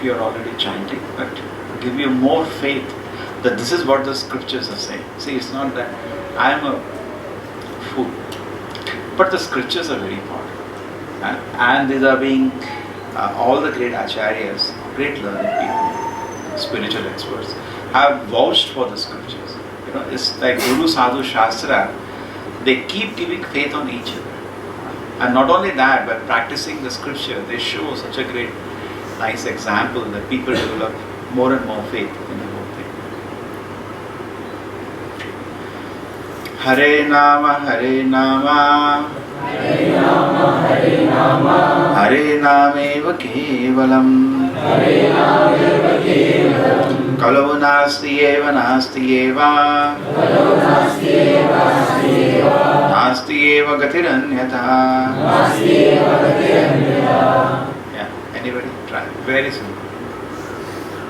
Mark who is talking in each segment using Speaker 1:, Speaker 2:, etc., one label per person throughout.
Speaker 1: you are already chanting, but give you more faith that this is what the scriptures are saying. See, it's not that I am a fool, but the scriptures are very important. And these are being all the great acharyas, great learned people, spiritual experts, have vouched for the scriptures. It's like Guru Sadhu Shastra, they keep giving faith on each other. And not only that, by practicing the scripture, they show such a great, nice example that people develop more and more faith in the whole thing. Hare Nama, Hare Nama, Hare Nama, Hare Nama, Hare Nameva Kevalam, Hare Nameva Kevalam, Kalau Nasti Eva, Nasti Eva, Kalau Nasti Eva, Nasti Eva, Nasti Eva Gatiranyata, Nasti Eva Gatiranyata. Yeah, anybody try? Very simple.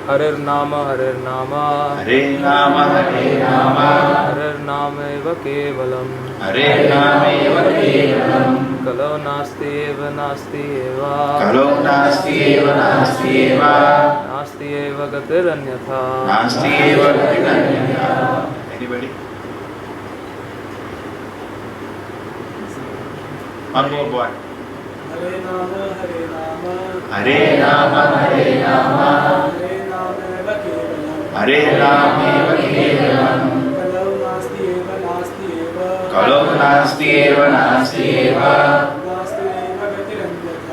Speaker 2: Hare Nama, Hare Nama,
Speaker 1: Hare Nama, Hare Nama,
Speaker 2: Hare Nameva Kevalam,
Speaker 1: Hare Nameva Kevalam,
Speaker 2: Kalau Nasti Eva, Nasti Eva,
Speaker 1: Kalau Nasti Eva, Nasti Eva,
Speaker 2: Nasti Eva Gatiranyatha,
Speaker 1: Nasti Eva Gatiranyatha. Anybody? One more boy.
Speaker 3: Hare Nama, Hare Nama,
Speaker 1: Hare Nama, Hare Nama,
Speaker 3: Hare Nameva
Speaker 1: Hare
Speaker 3: Kevalam,
Speaker 1: Nameva Kevalam,
Speaker 3: Kalau Nasti Eva, Nasti Eva,
Speaker 1: Kalau Nasti Eva, Nasti Eva,
Speaker 3: Nasti Eva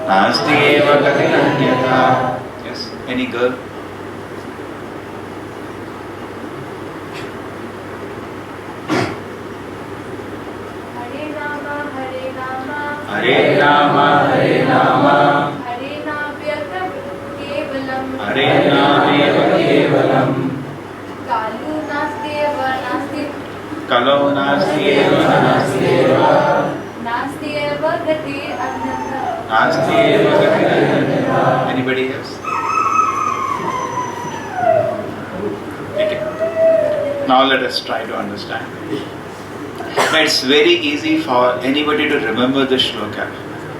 Speaker 1: Nasti Eva
Speaker 3: Gatiranyatha,
Speaker 1: Gatiranyatha. Yes, any girl?
Speaker 4: Hare Nama, Hare Nama,
Speaker 1: Hare Nama, Hare Nama,
Speaker 4: Hare Nameva Kevalam,
Speaker 1: Hare Nameva Kevalam,
Speaker 4: Kalu Nasteva Nasti,
Speaker 1: Kalau Nasti Eva, Nasti Eva,
Speaker 4: Nasteva Gati Anyatha.
Speaker 1: Nasti Eva Gatiranyatha. Anybody else? Okay. Now let us try to understand. Now it's very easy for anybody to remember the shloka,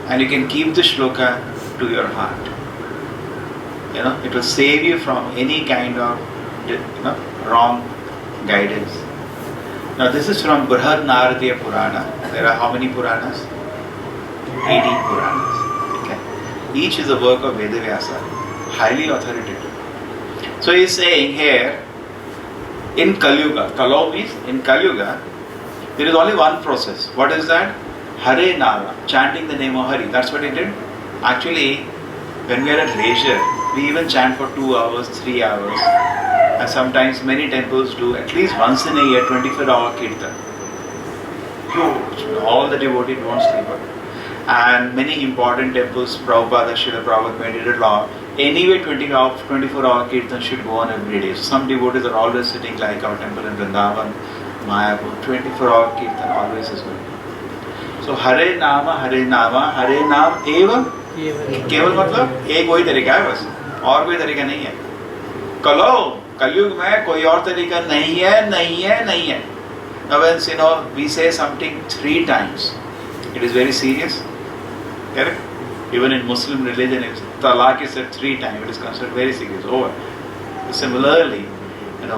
Speaker 1: and you can keep the shloka to your heart. It will save you from any kind of wrong guidance. Now this is from Brihad Naradiya Purana. There are how many Puranas? 80 Puranas. Okay. Each is a work of Vedavyasa, highly authoritative. So he is saying here, in Kali Yuga, Kalau means in Kali Yuga, there is only one process. What is that? Hare Nama, chanting the name of Hari. That's what he did. Actually, when we are at leisure, we even chant for 2 hours, 3 hours. And sometimes many temples do at least once in a year 24-hour kirtan. Huge. All the devotees don't sleep. And many important temples, Prabhupada, Srila Prabhupada made it a law. Anyway, 24-hour kirtan should go on every day. So some devotees are always sitting like our temple in Vrindavan, Mayapur, 24-hour kirtan always is going. So Hare Nama, Hare Nama, Hare Nam Eva केवल मतलब एक वही तरीका है बस, और कोई तरीका नहीं है. कलो कलयुग में कोई और तरीका नहीं है, नहीं है, नहीं है. Now when we say something 3 times, it is very serious. Correct? Even in Muslim religion, if talaq is said 3 times, it is considered very serious. Over. Similarly,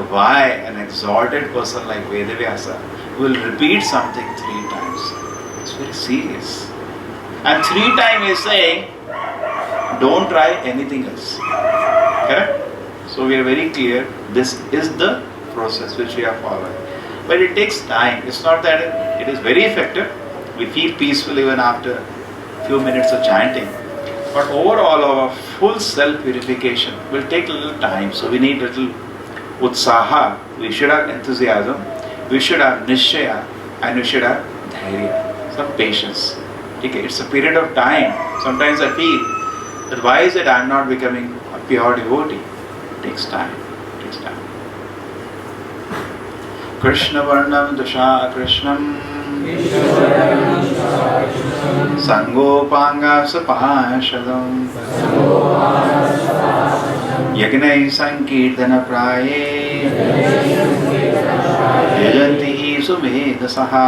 Speaker 1: why an exalted person like Vedavyasa will repeat something 3 times? It's very serious. And 3 times is saying, don't try anything else. Correct? So we are very clear, this is the process which we are following. But it takes time. It's not that it is very effective. We feel peaceful even after a few minutes of chanting. But overall, our full self-purification will take a little time. So we need a little utsaha. We should have enthusiasm. We should have nishchaya. And we should have dhairya. Some patience. Okay, it's a period of time. Sometimes I feel that why is it I am not becoming a pure devotee? It takes time. It takes time. Krishna Varnam Dasha Krishnam Sangopanga Sapashadam Yagnai Sankirtana Praye Yajanti Sumedhasaha.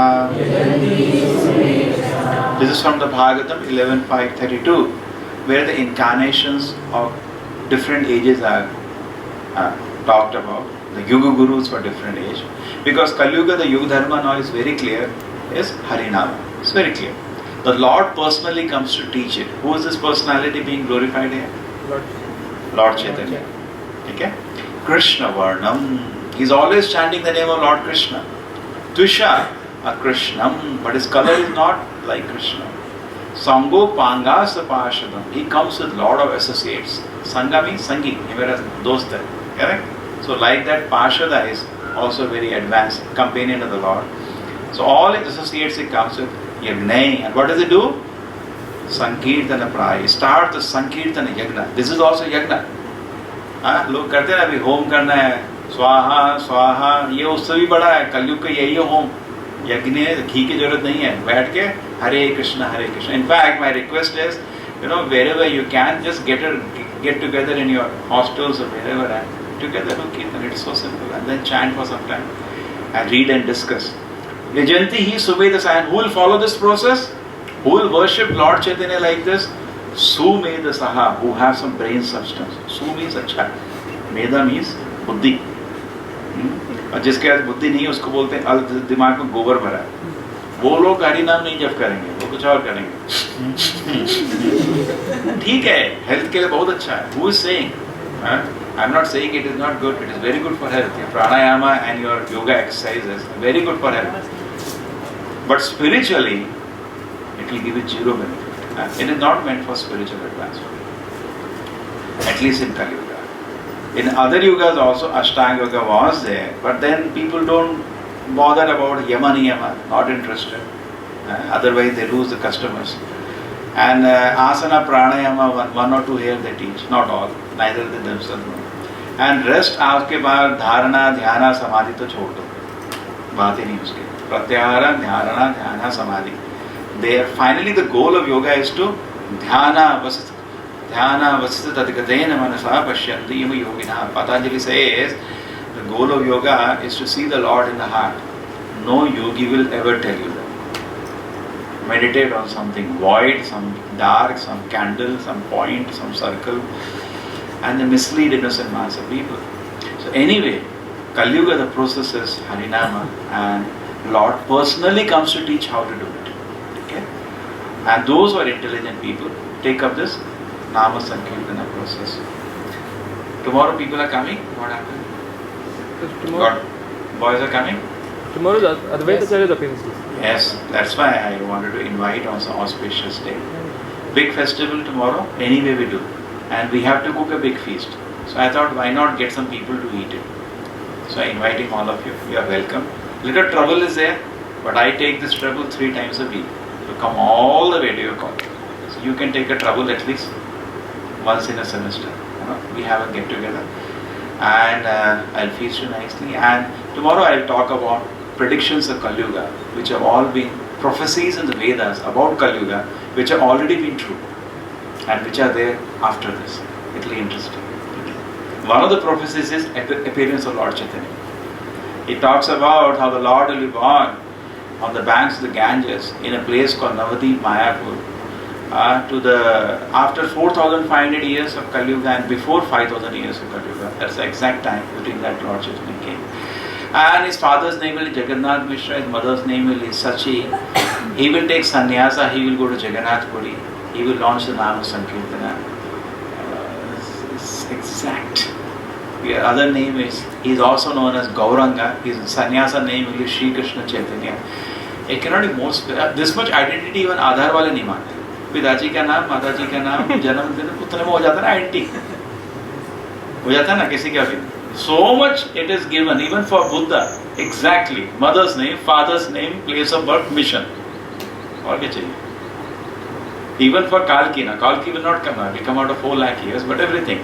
Speaker 1: This is from the Bhagavatam 11.5.32, where the incarnations of different ages are talked about. The Yuga Gurus for different age. Because Kali Yuga, the Yuga Dharma now is very clear, is Harinama. It's very clear. The Lord personally comes to teach it. Who is this personality being glorified here? Lord Chaitanya. Okay? Krishna Varnam. He's always chanting the name of Lord Krishna. Tvisha Krishnam. But his color is not like Krishna. Sango Pangasa Pashadam. He comes with lot of associates. Sangha means Sangi. He was dost hai. Correct? So like that, Pashada is also very advanced companion of the Lord. So all his associates he comes with. Yagnai. And what does he do? Sankirtana Praya. He starts the Sankirtana Yagna. This is also Yagna. लोग करते हैं अभी home करना है स्वाहा स्वाहा ये उससे भी बड़ा है कलयुग का यही है होम यज्ञ घी की जरूरत नहीं है बैठ के Hare Krishna in fact my request is wherever you can just get together in your hostels or wherever and together do kirtan. It's so simple. And then chant for some time and read and discuss. Yajanti hi Sumedasa. Who will follow this process? Who will worship Lord Chaitanya like this? Sumedasaha, who have some brain substance. Su means अच्छा, Meda means बुद्धि. और जिसके पास बुद्धि नहीं है उसको बोलते हैं अल दिमाग में गोबर भरा है. वो लोग हरि नाम नहीं जप करेंगे, वो कुछ और करेंगे. ठीक है, हेल्थ के लिए बहुत अच्छा है. Who is saying? I am not saying it is not good. It is very good for health. Your pranayama and your yoga exercises are very good for health. But spiritually, it will give you zero benefit. It is not meant for spiritual advancement. At least in Kali Yuga. In other yugas also Ashtanga Yoga was there, but then people don't bother about Yama Niyama, not interested. Otherwise they lose the customers. And Asana Pranayama, one or two here they teach, not all, neither they themselves know. And rest आपके बाद धारणा ध्यान समाधि तो छोड़ दो, बात ही नहीं उसकी. प्रत्याहार धारणा ध्यान समाधि. There finally the goal of yoga is to dhyana vasita tadikatena manasa pashyanti yama yogina. Patanjali says the goal of yoga is to see the Lord in the heart. No yogi will ever tell you that. Meditate on something void, some dark, some candle, some point, some circle, and they mislead innocent mass of people. So anyway, Kali Yuga, the process is Harinama, and Lord personally comes to teach how to do it. Okay? And those who are intelligent people take up this Nama Sankirtana process. Tomorrow people are coming. What happened?
Speaker 2: Tomorrow,
Speaker 1: Boys are coming?
Speaker 2: tomorrow the Advaita Acharya's appearance.
Speaker 1: Yes, that's why I wanted to invite on some auspicious day. Big festival tomorrow, anyway we do. And we have to cook a big feast. So I thought, why not get some people to eat it? So I'm inviting all of you. You are welcome. Little trouble is there, but I take this trouble 3 times a week to come all the way to your college. So you can take a trouble at least once in a semester. We have a get together. And I'll feast you nicely. And tomorrow I'll talk about predictions of Kali Yuga, which have all been prophecies in the Vedas about Kali Yuga, which have already been true and which are there after this. It will be interesting. One of the prophecies is appearance of Lord Chaitanya. He talks about how the Lord will be born on the banks of the Ganges in a place called Navadip Mayapur. After 4,500 years of Kali Yuga and before 5,000 years of Kali Yuga. That's the exact time between that Lord Chaitanya came. And his father's name will be Jagannath Mishra, his mother's name will be Sachi. He will take sannyasa, he will go to Jagannath Puri. He will launch the Nama Sankirtana. It's exact. The other name is, he is also known as Gauranga. His sannyasa name will be Shri Krishna Chaitanya. It cannot be more, this much identity even Aadhar wale nahi mante. पिताजी का नाम, माताजी का नाम, जन्मदिन उतने में हो जाता है ना आइडेंटिटी हो जाता है ना किसी का भी. So much it is given even for Buddha. Exactly. Mother's name, father's name, place of birth, mission. और क्या चाहिए? Even for Kalki, na Kalki will not come out. He come out of 4 lakh years, but everything.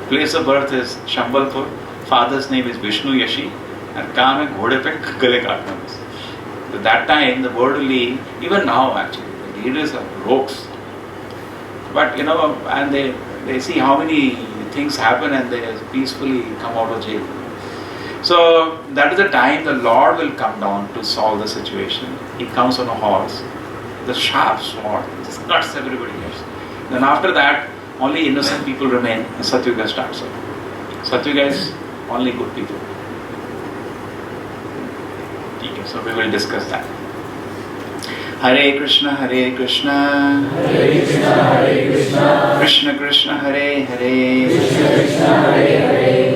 Speaker 1: Place of birth is Shambhalpur. Father's name is Vishnu Yashi, and काम है घोड़े पे गले काटना बस. So that time the world will be, even now actually, the leaders are rogues. But and they see how many things happen and they peacefully come out of jail. So that is the time the Lord will come down to solve the situation. He comes on a horse, the sharp sword, just cuts everybody else. Then after that, only innocent people remain, and Satyuga starts up. Satyuga is only good people. Okay, so we will discuss that. Hare Krishna, Hare Krishna, Krishna Krishna, Hare Hare,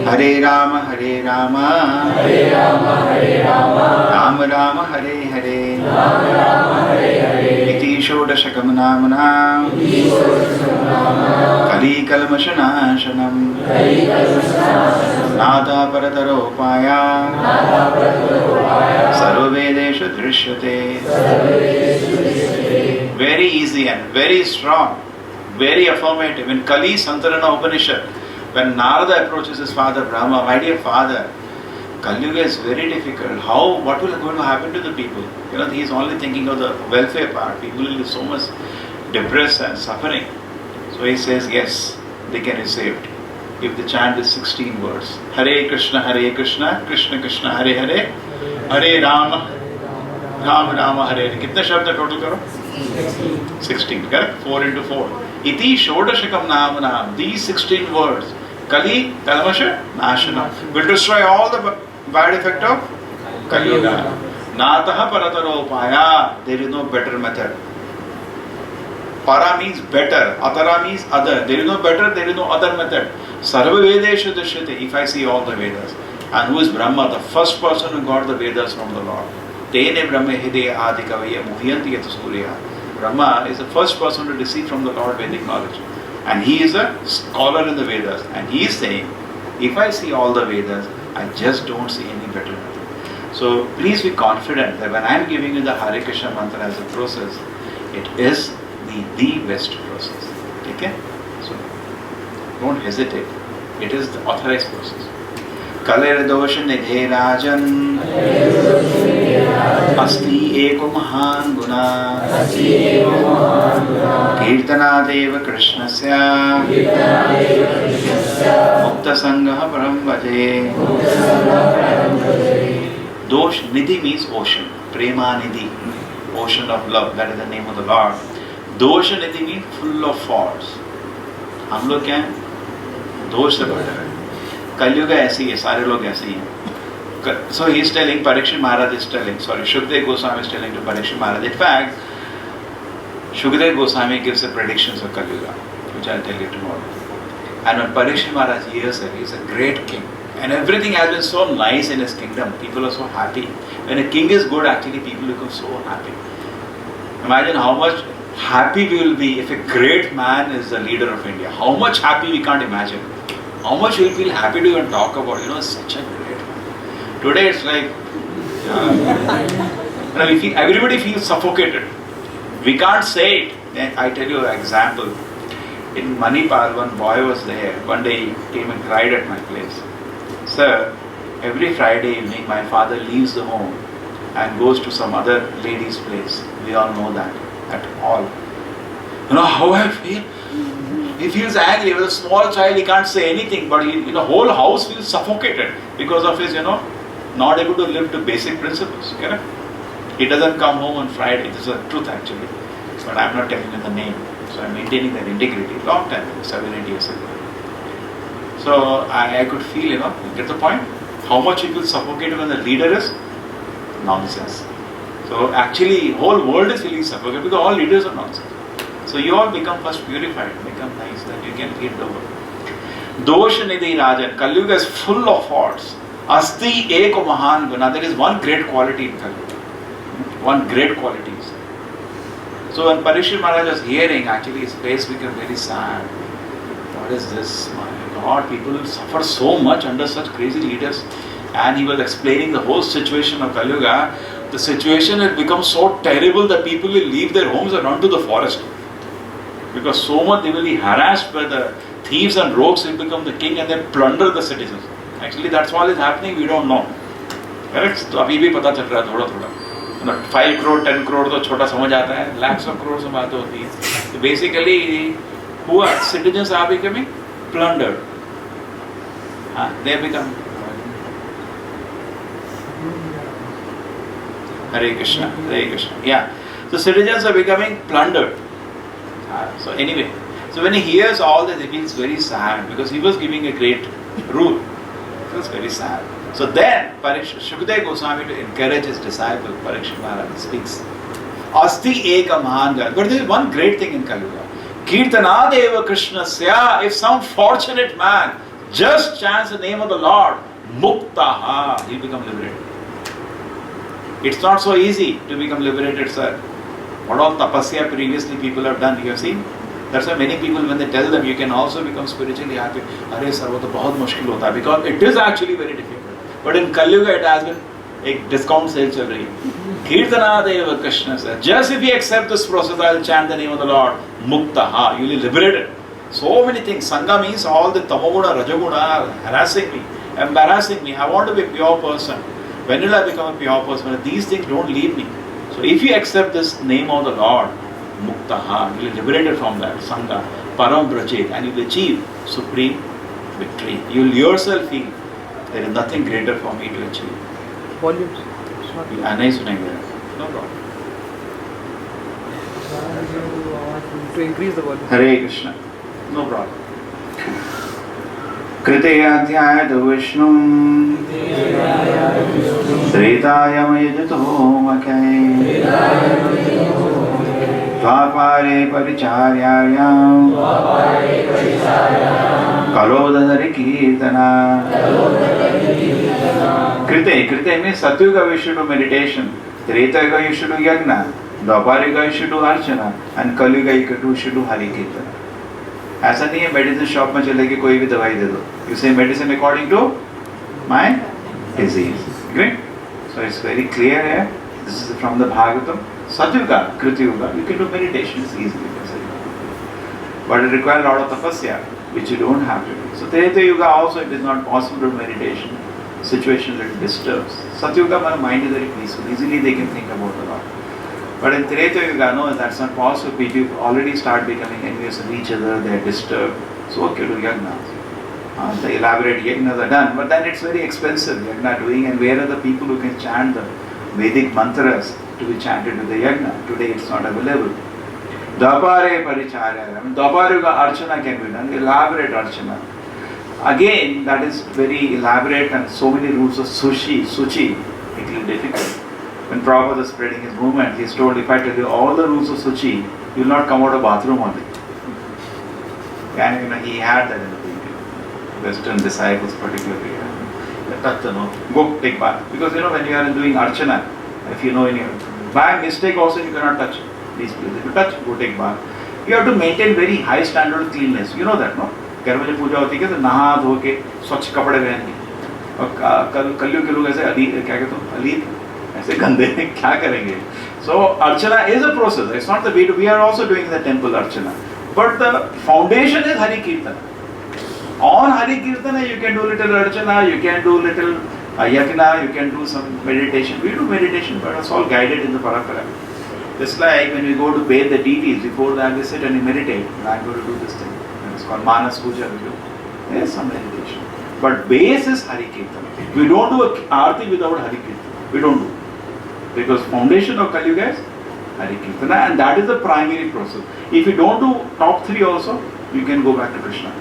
Speaker 1: Hare Rama, Hare Rama, Rama Rama, Hare Hare, Iti Shodashakam Namanam, Kali Kalmashanashanam, Nada Parataropaya, Sarvavedesha Drishyate. Very easy and very strong, very affirmative. In Kali Santarana Upanishad, when Narada approaches his father Brahma, my dear father, Kali Yuga is very difficult. What will going to happen to the people? He is only thinking of the welfare part. People will be so much depressed and suffering. So he says, yes, they can be saved if the chant is 16 words. Hare Krishna, Krishna Krishna, Hare Hare, Hare Rama, Rama Rama, Hare Hare. Kitne shabd total karo? 16, correct? 4 into 4. Iti Shodashakam Namanam. These 16 words, Kali Kalmasha Nashana, will destroy all the bad effect of Kali Yuga. Nataha Parataropaya. There is no better method. Para means better, Atara means other. There is no better, there is no other method. Sarva Vedesha Drishyate, if I see all the Vedas. And who is Brahma? The first person who got the Vedas from the Lord. Tene Brahma Hide Adikavaya Muhyanti Yata Surya. Brahma is the first person to receive from the Lord Vedic knowledge. And he is a scholar in the Vedas. And he is saying, if I see all the Vedas, I just don't see any better method. So please be confident that when I am giving you the Hare Krishna mantra as a process, it is the best process. Okay? So don't hesitate. It is the authorized process. Kalir dosha nidhe rajan asti eko mahan guna kirtana deva krishnasya mukta sangha param vaje. Dosh nidhi means ocean. Prema nidhi, ocean of love. That is the name of the Lord. दोष निधि mean full of faults. हम लोग क्या हैं? दोष से भरे हैं. कलयुग ऐसी है, सारे लोग ऐसे ही हैं. So he is telling, Parikshit Maharaj is telling, Shukdev Goswami is telling to Parikshit Maharaj. In fact, Shukdev Goswami gives the predictions of Kali-yuga, which I will tell you tomorrow. And when Parikshit Maharaj hears it, he is a great king. And everything has been so nice in his kingdom. People are so happy. When a king is good, actually people become so happy. Imagine how much happy we will be if a great man is the leader of India. How much happy we can't imagine. How much we will feel happy to even talk about, such a great man. Today it's like, everybody feels suffocated. We can't say it. I tell you an example. In Manipal, one boy was there. One day he came and cried at my place. Sir, every Friday evening my father leaves the home and goes to some other lady's place. We all know that. At all. How I feel? He feels angry. With a small child, he can't say anything, but the whole house feels suffocated because of his, not able to live to basic principles. Correct? He doesn't come home on Friday. This is the truth actually. But I'm not telling you the name. So I'm maintaining that integrity. Long time ago, 7-8 years ago. So I could feel, you get the point? How much he feels suffocated when the leader is nonsense. So actually, whole world is feeling suffocated because all leaders are nonsense. So you all become first purified, become nice, that you can lead the world. Dosha nidhi rajan. Kali Yuga is full of faults. Asti eko mahan guna. There is one great quality in Kali Yuga. One great quality is there. So when Parikshit Maharaj was hearing, actually his face became very sad. What is this? My God, people suffer so much under such crazy leaders. And he was explaining the whole situation of Kali Yuga. The situation had become so terrible that people will leave their homes and run to the forest. Because so much they will be harassed by the thieves and rogues will become the king and then plunder the citizens. Actually that's all is happening, we don't know. Correct? So अभी भी पता चल रहा है थोड़ा-थोड़ा. 5 crore, 10 crore तो छोटा समझ आता है. Lakhs of crores से बात होती है. So basically, who are citizens are becoming plundered. They become. Hare Krishna, Hare Krishna. Yeah. So citizens are becoming plundered. So anyway, So when he hears all this, he feels very sad because he was giving a great rule. He feels very sad. So then, Shukadeva Goswami, to encourage his disciple, Parikshit Maharaj speaks, Asti eka mahanga. But there is one great thing in Kali Yuga. Kirtanadeva Krishnasya, if some fortunate man just chants the name of the Lord, Muktaha, he'll become liberated. It's not so easy to become liberated, sir. What all tapasya previously people have done, you have seen? That's why many people, when they tell them you can also become spiritually happy, Arey sir, wo to bahut mushkil hota hai, because it is actually very difficult. But in Kali Yuga it has been a discount sale chal rahi hai. Kirtanadeva Krishna sir, just if you accept this process, I will chant the name of the Lord, Muktaha, you will be liberated. So many things. Sangha means all the tamoguna, rajaguna are harassing me, embarrassing me. I want to be a pure person. When will I become a pure person? These things don't leave me. So if you accept this name of the Lord, Muktaha, you will be liberated from that Sangha, Param Brajit, and you will achieve supreme victory. You will yourself feel there is nothing greater for me to achieve.
Speaker 2: Volumes. It's not.
Speaker 1: नहीं सुनेंगे. No problem.
Speaker 2: To increase the volume.
Speaker 1: Hare Krishna. No problem. कृते अध्याय विष्णु त्रेतायमयजतो मकै द्वापारे परिचार्यायां कलोदधरि कीर्तना कृते means Satyuga we should do meditation, Treta you should do yagna, Dwapara you should do archana, and Kali Yuga you should do Hari Kirtana. ऐसा नहीं है medicine shop में चले के कोई भी दवाई दे दो. You say medicine according to my disease. Great. So it's very clear here. This is from the Bhagavatam. Satyuga, Kriti Yuga, you can do meditation easily. But it requires a lot of tapasya, which you don't have to do. So Treta Yuga also it is not possible to do meditation. Situation that disturbs. Satyuga, my mind is very peaceful. Easily they can think about a lot. But in Treta Yuga, no, that's not possible. People already start becoming envious of each other, they are disturbed. So okay, do yagnas. The elaborate yagnas are done, but then it's very expensive, yagna doing, and where are the people who can chant the Vedic mantras to be chanted with the yagna? Today it's not available. Dwapare paricharya. Dwapara Yuga archana can be done, elaborate archana. Again, that is very elaborate and so many rules of suchi, it will be difficult. When Prabhupada was spreading his movement, he is told, if I tell you all the rules of Suchi, you will not come out of bathroom only. And he had that in the Western disciples particularly. Go take bath. Because when you are doing Archana, if you know by mistake also you cannot touch these places. If you touch, go take bath. You have to maintain very high standard of cleanness. You know that, no? घर में जब पूजा होती है तो नहा धो के स्वच्छ कपड़े पहन के और कलियुग के लोग ऐसे क्या कहते हैं अलीद ऐसे गंदे क्या करेंगे. So Archana is a process. It's not the way we are also doing the temple Archana, but the foundation is Hari Kirtana. On Hari Kirtana you can do little Archana, you can do little Yagna, you can do some meditation. We do meditation, but it's all guided in the Parampara. Just like when we go to bathe the deities, before that we sit and we meditate. I'm going to do this thing. It's called Manas Puja. We do. There's some meditation. But base is Hari Kirtana. We don't do a Aarti without Hari Kirtana. We don't do. Because foundation of Kali Yuga is Hari Kirtana, and that is the primary process. If you don't do top three also, you can go back to Krishna.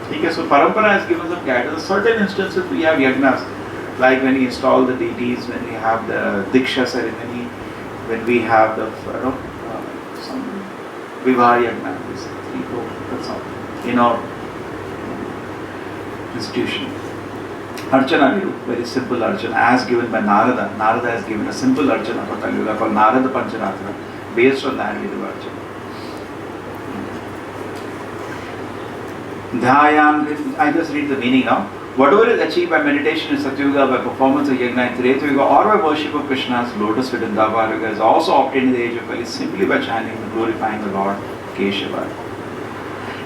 Speaker 1: Okay, so Parampara has given some guidance. Certain instances we have yagnas, like when we install the deities, when we have the Diksha ceremony, when we have the some Vivah yagna, that's all, in our institution. Archana we do, very simple Archana, as given by Narada. Narada has given a simple Archana for Kali Yuga called Narada Pancharatra. Based on that we do Archana. Dhyayam, I just read the meaning now. Whatever is achieved by meditation in Satyuga, by performance of Yagna in Treta Yuga, or by worship of Krishna's lotus feet in Dwapara Yuga, is also obtained in the age of Kali simply by chanting and glorifying the Lord Keshava.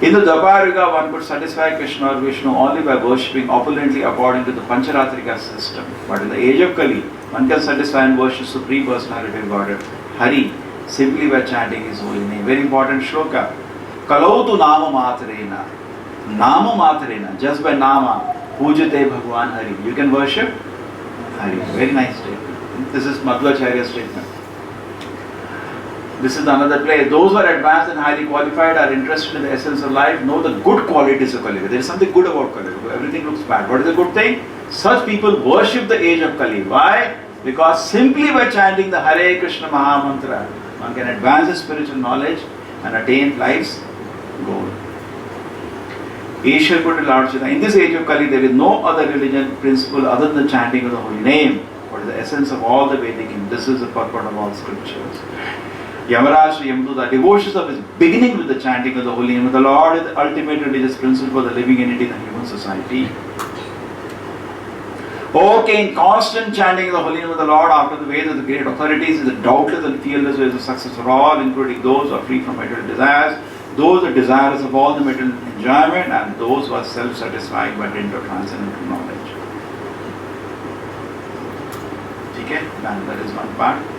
Speaker 1: In the Dwapara Yuga, one could satisfy Krishna or Vishnu only by worshipping opulently according to the Pancharatrika system. But in the age of Kali, one can satisfy and worship Supreme Personality of Godhead, Hari, simply by chanting His holy name. Very important shloka. Kalautu nama matrena. Nama matrena. Just by nama, pujate Bhagwan Hari. You can worship Hari. Very nice statement. This is Madhvacharya's statement. This is another place. Those who are advanced and highly qualified are interested in the essence of life, know the good qualities of Kali Yuga. There is something good about Kali Yuga. Everything looks bad. What is the good thing? Such people worship the age of Kali. Why? Because simply by chanting the Hare Krishna Maha Mantra, one can advance his spiritual knowledge and attain life's goal. Ishwar put to Lord Chaitanya, in this age of Kali, there is no other religion principle other than the chanting of the holy name. What is the essence of all the Vedic? And this is the purport of all scriptures. Yamaraj Sri Yamaduta, devotions of his beginning with the chanting of the holy name of the Lord is the ultimate religious principle for the living entity in the human society. O King, constant chanting of the holy name of the Lord after the ways of the great authorities is the doubtless and fearless ways of success for all, including those who are free from material desires, those who are desirous of all the material enjoyment, and those who are self-satisfied by dint of transcendental knowledge. Okay? And that is one part.